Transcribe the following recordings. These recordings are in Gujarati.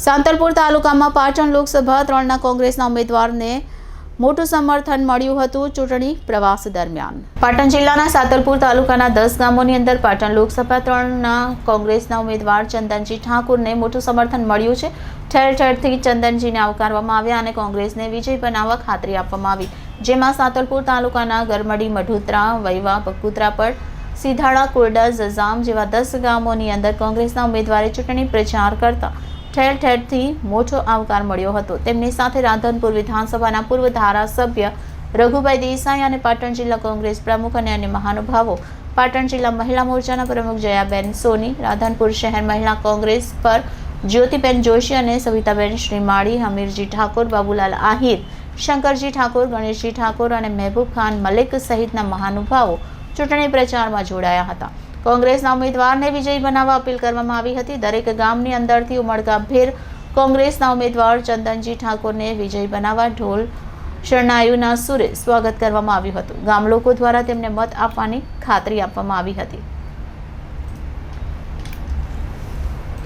સાંતલપુર તાલુકામાં પાટણ લોકસભા 3ના કોંગ્રેસના ઉમેદવારને મોટું સમર્થન મળ્યું હતું ચૂંટણી પ્રવાસ દરમિયાન। પાટણ જિલ્લાના સાંતલપુર તાલુકાના 10 ગામોની અંદર પાટણ લોકસભા 3ના કોંગ્રેસના ઉમેદવાર ચંદનજી ઠાકોરને મોટું સમર્થન મળ્યું છે। ઠેર ઠેરથી ચંદનજીને આવકારવામાં આવ્યા અને કોંગ્રેસને વિજય બનાવવા ખાતરી આપવામાં આવી, જેમાં સાંતલપુર તાલુકાના ગરમડી, મઢુત્રા, વૈવા, બકુત્રાપડ, સીધાડા, કોરડા, જજામ જેવા 10 ગામોની અંદર કોંગ્રેસના ઉમેદવારે ચૂંટણી પ્રચાર કરતા ઠેર ઠેરથી મોટો આવકાર મળ્યો હતો। તેમની સાથે રાધનપુર વિધાનસભાના પૂર્વ ધારાસભ્ય રઘુભાઈ દેસાઈ અને પાટણ જિલ્લા કોંગ્રેસ પ્રમુખ અને અન્ય મહાનુભાવો, પાટણ જિલ્લા મહિલા મોરચાના પ્રમુખ જયાબેન સોની, રાધનપુર શહેર મહિલા કોંગ્રેસ પર જ્યોતિબેન જોશી અને સવિતાબેન શ્રીમાળી, હમીરજી ઠાકોર, બાબુલાલ આહિર, શંકરજી ઠાકોર, ગણેશજી ઠાકોર અને મહેબૂબ ખાન મલિક સહિતના મહાનુભાવો ચૂંટણી પ્રચારમાં જોડાયા હતા। કોંગ્રેસના ઉમેદવારને વિજયી બનાવવા અપીલ કરવામાં આવી હતી। દરેક ગામની અંદરથી ઉમળકાભેર કોંગ્રેસના ઉમેદવાર ચંદનજી ઠાકોરને વિજયી બનાવવા ઢોલ શરણાઈઓના સુરે સ્વાગત કરવામાં આવ્યું હતું। ગામ લોકો દ્વારા તેમને મત આપવાની ખાતરી આપવામાં આવી હતી।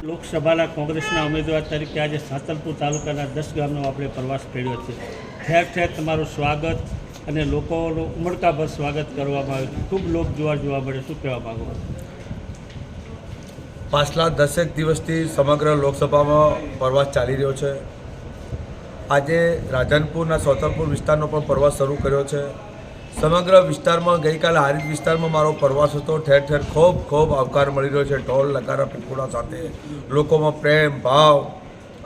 લોકસભાના કોંગ્રેસના ઉમેદવાર તરીકે આજે સાંતલપુર તાલુકાના 10 ગામનો આપણે પ્રવાસ કર્યો છે। ઠેર ઠેર તમારું સ્વાગત અને લોકોનું ઉમળકાભર સ્વાગત કરવામાં આવ્યું। ખૂબ લોકજુવાળ જોવા મળે। શું કહેવા માગો? પાછલા 10 દિવસથી સમગ્ર લોકસભામાં પ્રવાસ ચાલી રહ્યો છે। આજે રાધનપુરના સાંતલપુર વિસ્તારનો પણ પ્રવાસ શરૂ કર્યો છે। સમગ્ર વિસ્તારમાં ગઈકાલે હારીજ વિસ્તારમાં મારો પ્રવાસ હતો। ઠેર ઠેર ખૂબ આવકાર મળી રહ્યો છે। ઢોલ નગારા પીપળા સાથે લોકોમાં પ્રેમ ભાવ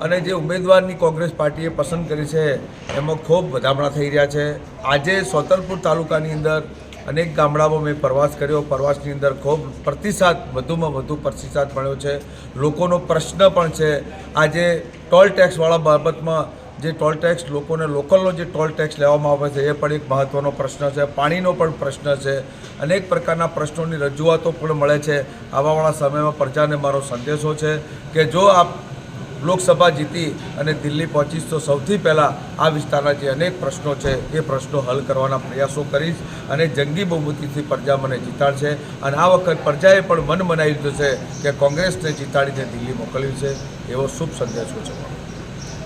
અને જે ઉમેદવારની કોંગ્રેસ પાર્ટીએ પસંદ કરી છે એમાં ખૂબ વધામણા થઈ રહ્યા છે। આજે સાંતલપુર તાલુકાની અંદર અનેક ગામડામાં મેં પ્રવાસ કર્યો। પ્રવાસની અંદર ખૂબ પ્રતિસાદ, વધુમાં વધુ પ્રતિસાદ મળ્યો છે। લોકોનો પ્રશ્ન પણ છે આજે ટોલ ટેક્સવાળા બાબતમાં, જે ટોલ ટેક્સ લોકોને લોકલનો જે ટોલ ટેક્સ લેવામાં આવે છે એ પણ એક મહત્ત્વનો પ્રશ્ન છે। પાણીનો પણ પ્રશ્ન છે। અનેક પ્રકારના પ્રશ્નોની રજૂઆતો પણ મળે છે। આવાવાળા સમયમાં પ્રજાને મારો સંદેશો છે કે જો આપ લોકસભા જીતી અને દિલ્હી પહોંચીશ તો સૌથી પહેલાં આ વિસ્તારના જે અનેક પ્રશ્નો છે એ પ્રશ્નો હલ કરવાના પ્રયાસો કરીશ અને જંગી બહુમતીથી પ્રજા મને જીતાડશે અને આ વખત પ્રજાએ પણ મન બનાવી લીધું છે કે કોંગ્રેસને જીતાડીને દિલ્હી મોકલ્યું છે, એવો શુભ સંદેશો છે।